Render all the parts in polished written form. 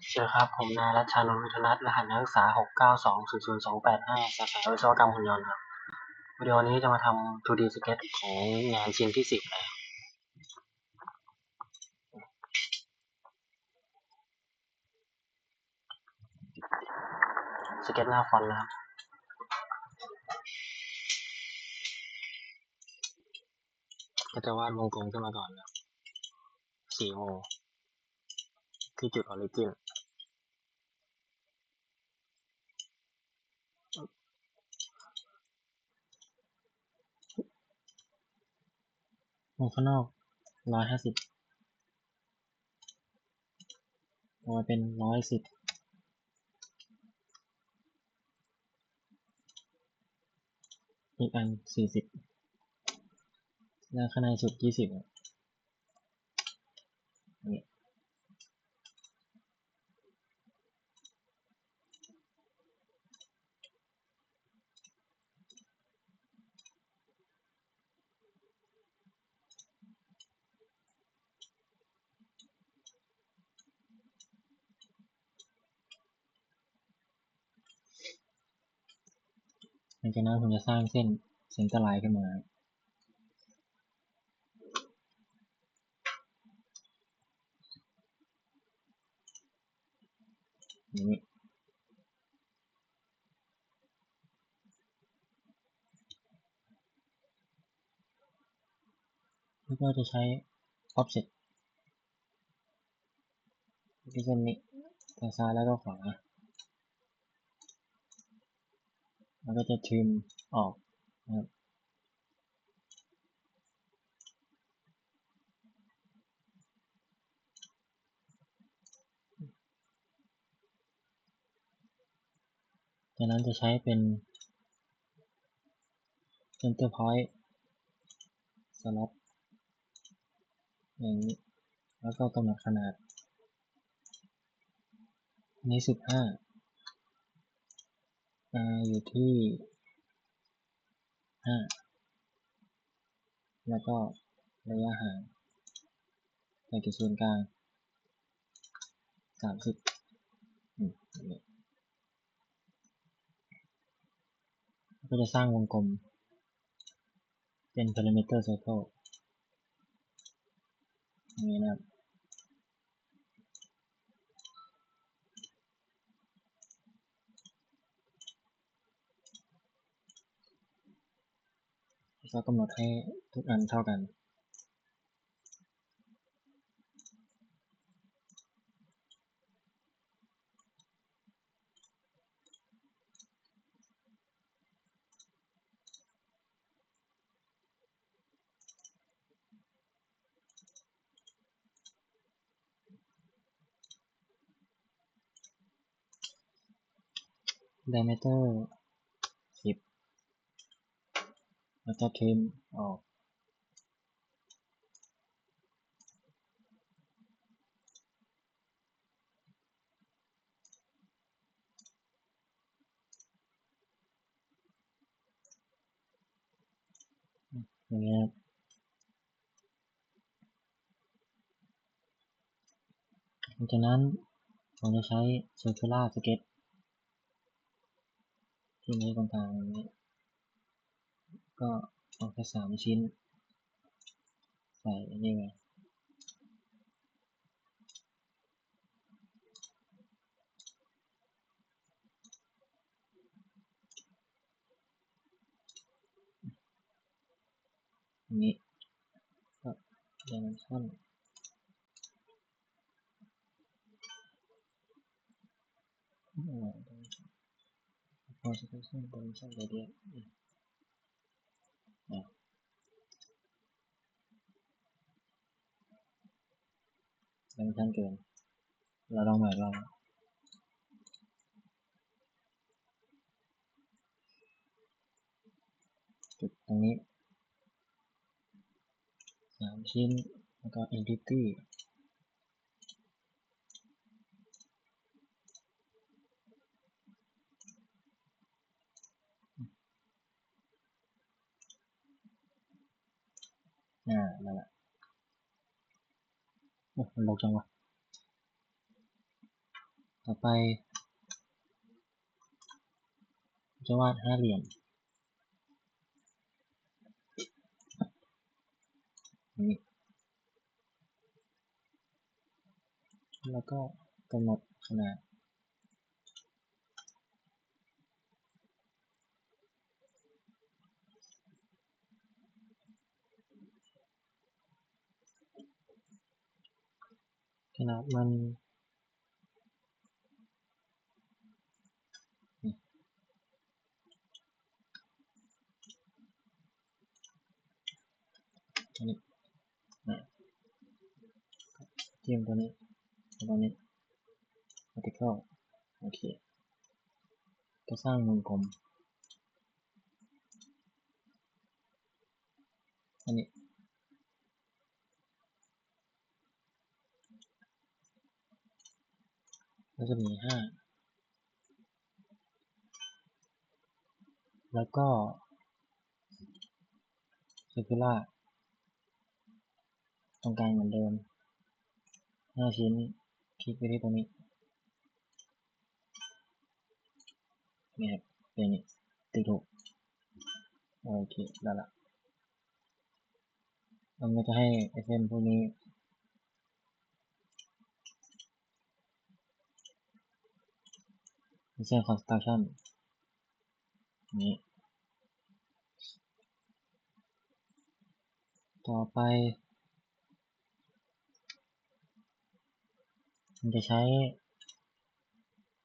สวัสดีครับผมนายรัชชานนท์วิทยนัทรหัสนักศึกษา692000285สาขาวิศวกรรมหุ่นยนต์ครับวิดีโอนี้จะมาทำ 2D sketch ของงานชิ้นที่10นะครับสเก็ตหน้าฟอนต์นะครับก็จะวาดวงกลมขึ้นมาก่อนนะ4 วงที่จุดออริจินวงข้างนอก150เอามาเป็น110อีกอัน40แล้วข้างในสุด20นี่หลังจากนั้นผมจะสร้างเส้นเส้นตะไลขึ้นมาอย่างนี้แล้วก็จะใช้ offset ที่เส้นนี้ทางซ้ายแล้วก็ขวาแล้วก็จะทริมออกนะครับจากนั้นจะใช้เป็น center point slot อย่างนี้แล้วก็กำหนดขนาดนี้15อยู่ที่5แล้วก็ระยะห่างจากศูนย์กลาง30ก็จะสร้างวงกลมเป็น perimeter circle อย่างนี้นะครับแล้วกำหนดให้ทุกอันเท่ากัน diameter 10แล้วก็trimออกอย่างนี้หลังจากนั้นผมจะใช้ circular sketch ที่นี้ตรงกลางนี้ก็เอาแค่3 ชิ้นใส่นี่ไงนี้ก็dimension concentration dimension radius dimension เกินเราลองใหม่ลองจุดตรงนี้3 ชิ้นแล้วก็ entity นั่นแหละโอ้มันลงจังวะ ต่อไปจะวาดห้าเหลี่ยมนี้แล้วก็กำหนดขนาดมันอันนี้เทียมตัวนี้ตัวนี้ vertical โอเคก็สร้างวงกลมอันนี้แล้วจะมี5แล้วก็ circular ตรงกลางเหมือนเดิม5ชิ้นคลิกไปที่ตรงนี้นี่ครับเป็นนี้ติดถูกโอเคได้ละมันก็จะให้เส้นพวกนี้เป็นเส้น construction นี้ต่อไปมันจะใช้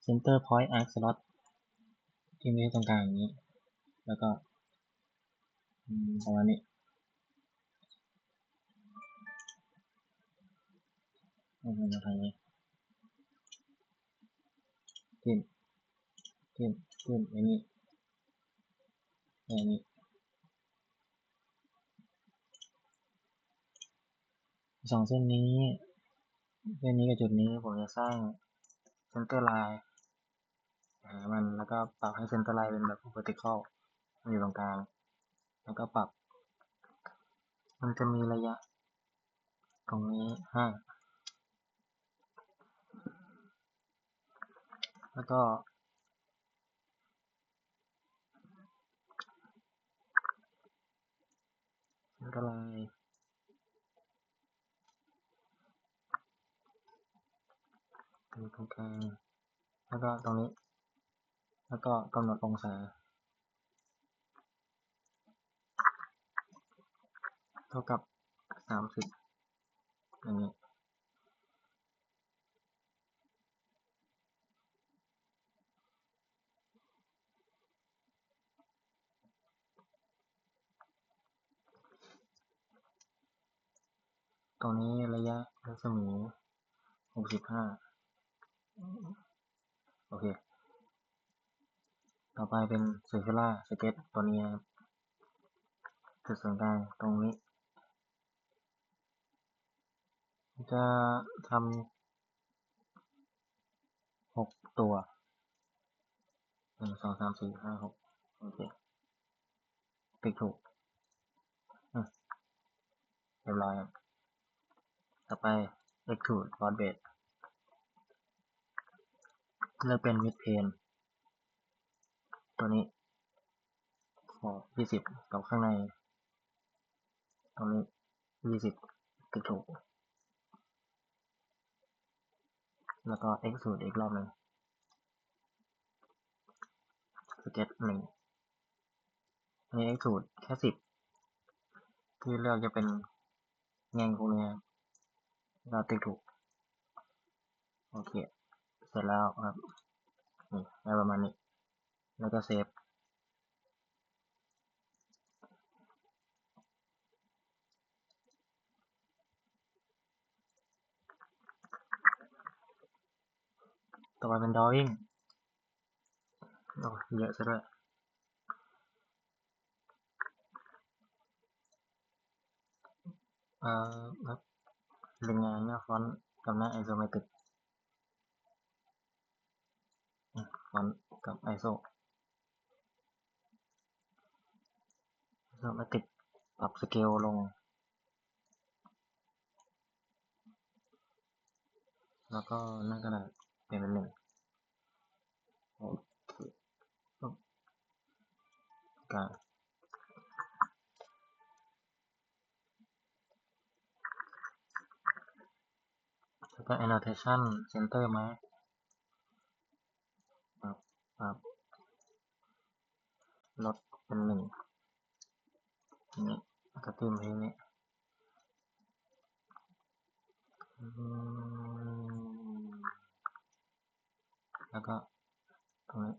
center point arc slot ที่มีตรงกลางอย่างนี้แล้วก็ประมาณนี้มาทางนี้ขึ้นอย่างนี้อย่างนี้สองเส้นนี้กับจุดนี้ผมจะสร้าง center line มันแล้วก็ปรับให้ center line เป็นแบบ vertical อยู่ตรงกลางแล้วก็ปรับมันจะมีระยะตรงนี้แล้วก็center line ตรงกลางแล้วก็ตรงนี้แล้วก็กำหนดองศาเท่ากับ30อย่างนี้ตรงนี้ระยะรัศมี65โอเคต่อไปเป็น circular sketch ตัวนี้ครับจุดศูนย์กลางตรงนี้จะทำ6ตัว1 2 3 4 5 6โอเคติ๊กถูกเรียบร้อยครับต่อไป extrude broad base เลือกเป็น mid plane ตัวนี้ขอ20กับข้างในตรงนี้20ติ๊กถูกแล้วก็ extrude อีกรอบหนึ่ง sketch 1อันนี้ extrude แค่10ที่เลือกจะเป็นแง่งพวกนี้เราติ๊กถูกโอเคเสร็จแล้วครับนี่ได้ประมาณนี้แล้วก็เซฟต่อไปเป็น drawing โอ้เยอะซะด้วยครับเรียงงานหน้าฟอนต์กับหน้า isometric ฟอนต์กับ isometric ปรับสเกลลงแล้วก็หน้ากระดาษเปลี่ยนเป็น1 โอเคกลางแล้วก็ annotation center ไหมครับลดเป็น1นี้ก็เติมเพลงนี้แล้วก็ตรงนี้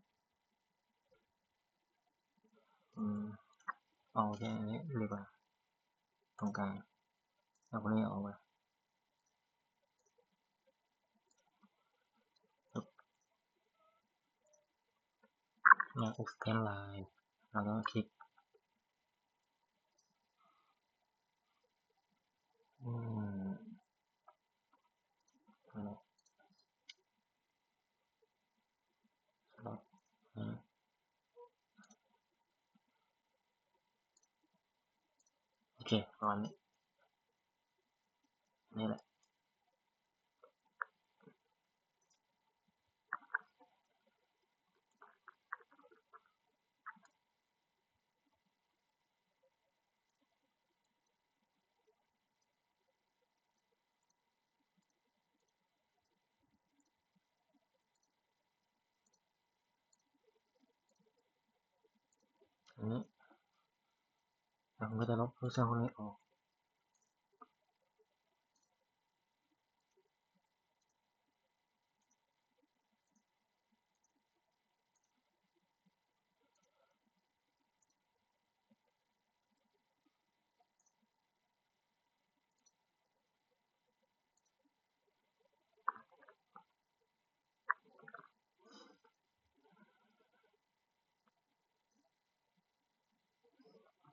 เอาแค่นี้ดีกว่าตรงกลางแล้วคนนี้ออกไปเนี่ย extend line แล้วก็คลิกโอเคประมาณนี้นี่แหละอันนี้ผมก็จะลบโพสชั่นพวกนี้ออก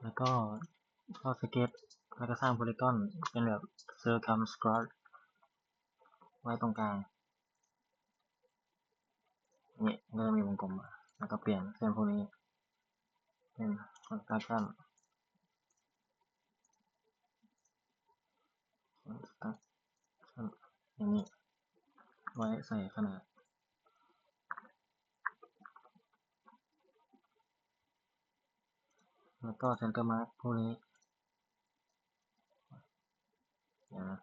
แล้วก็เข้าสเก็ตแล้วก็สร้างโพลีกอนเป็นแบบ circumscribe ไว้ตรงกลางนี่ก็จะมีวงกลมมาแล้วก็เปลี่ยนเส้นพวกนี้เป็น construction อย่างนี้ไว้ใส่ขนาดแล้วก็ center mark พวกนี้นะ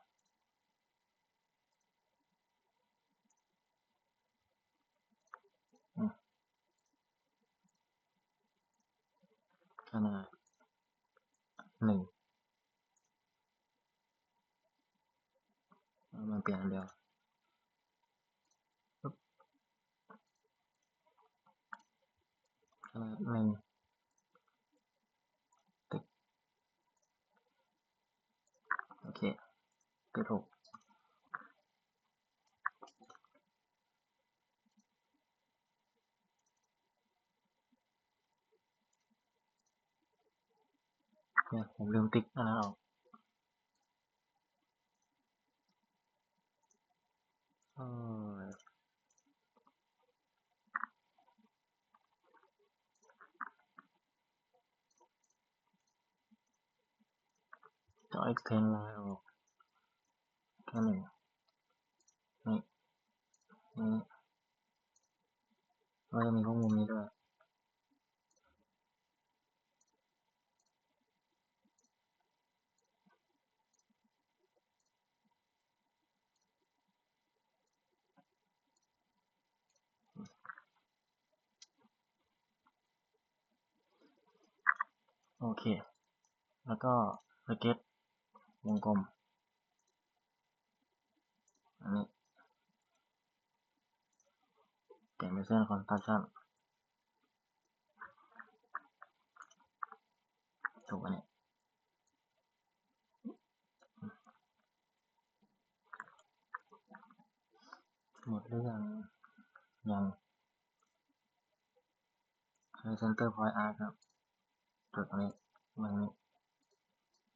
ขนาด1มันเปลี่ยนอันเดียวขนาด1ตึกโอเคก็ถูกเนี่ยผมลืมติ๊กอันนั้นออกจะ extend line ออกแค่1นี่นี่ก็จะมีพวกมุมนี้ด้วยโอเคแล้วก็สเก็ตวงกลมอันนี้เปลี่ยนเป็นเส้น construction ถูกอันนี้หมดเรื่องยังใช้ center point arc ครับจุดตรงนี้มันนี้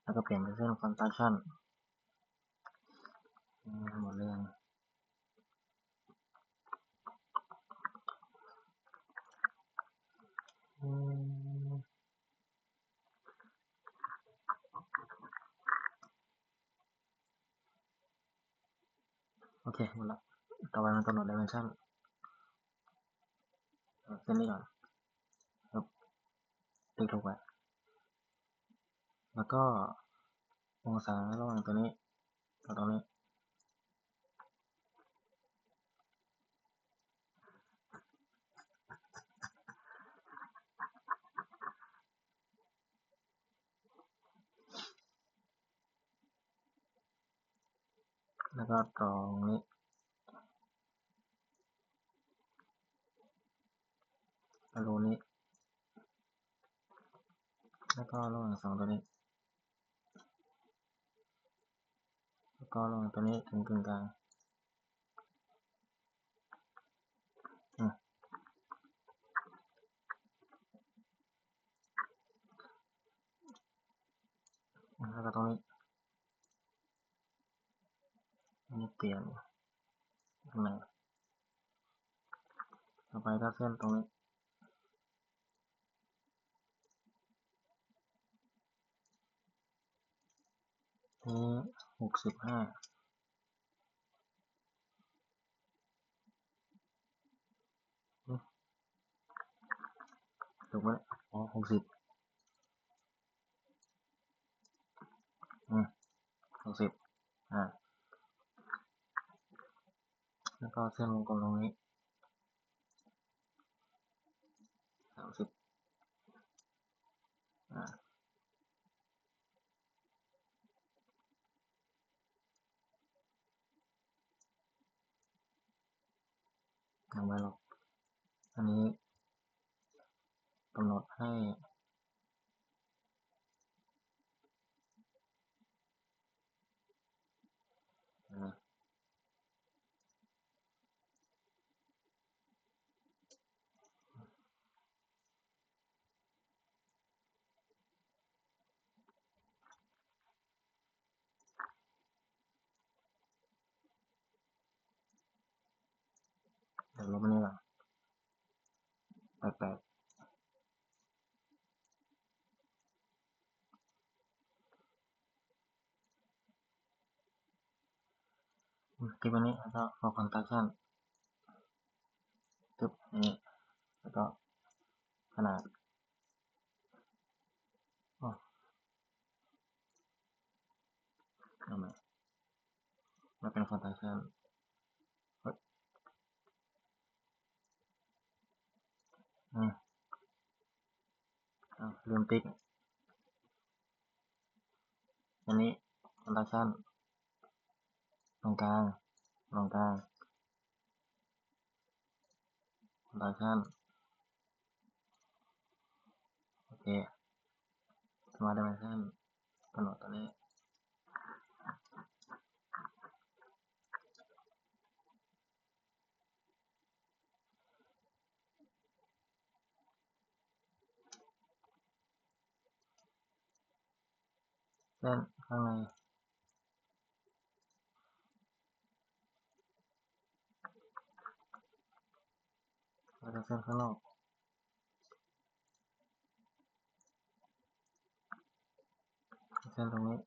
แล้วก็เปลี่ยนเป็นเส้น construction หมดเรื่องโอเคหมดละต่อไปมันกำหนด dimension เส้นนี้ก่อนครับติ๊กถูกไว้แล้วก็องศาระหว่างตัวนี้กับตรงนี้แล้วก็ตรงนี้รูนี้แล้วก็ระหว่างสองตัวนี้แล้วก็ระหว่างตัวนี้ถึงกึ่งกลางแล้วก็ตรงนี้อันนี้เปลี่ยนตรงไหนต่อไปก็เส้นตรงนี้นี้65ถูกไหมอ๋อ6060แล้วก็เส้นวงกลมตรงนี้30ยังไม่หรอกอันนี้กำหนดให้เดี๋ยวลบอันนี้ก่อนแปลกๆคลิปอันนี้แล้วก็for construction ตึ๊บนี้แล้วก็ขนาดเอามาเป็น construction ลืมติ๊กอันนี้ construction ตรงกลางconstruction โอเค smart dimension กำหนดตัวนี้เส้นข้างในแล้วก็เส้นข้างนอกเส้นตรงนี้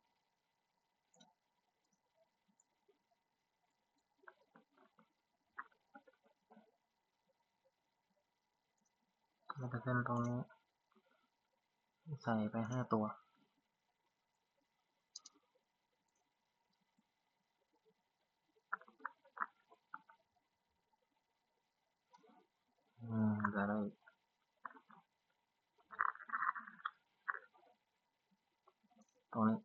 แล้วก็เส้นตรงนี้ใส่ไป5ตัวจะได้ตรงนี้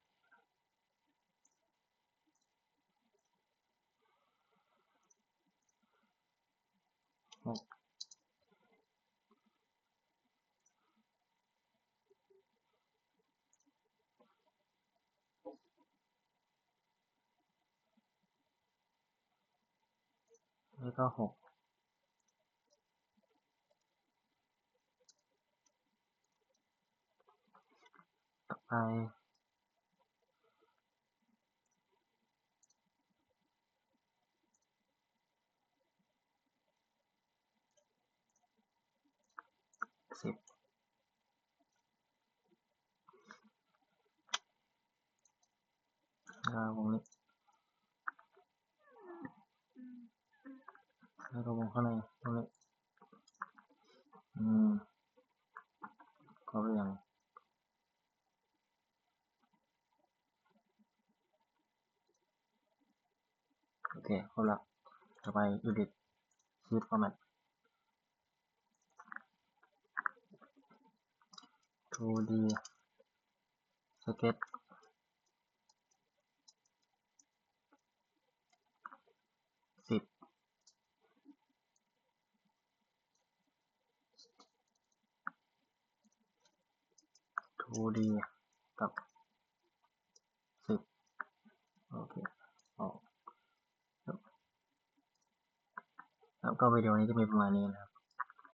นี่ก็6ต่อไป10แล้ววงนี้แล้วก็วงข้างในตรงนี้ โอเคครบแล้วต่อไป edit sheet format 2D sketch 10 2D กับ10โอเคออกแล้วก็วิดีโอนี้จะมีประมาณนี้นะครับ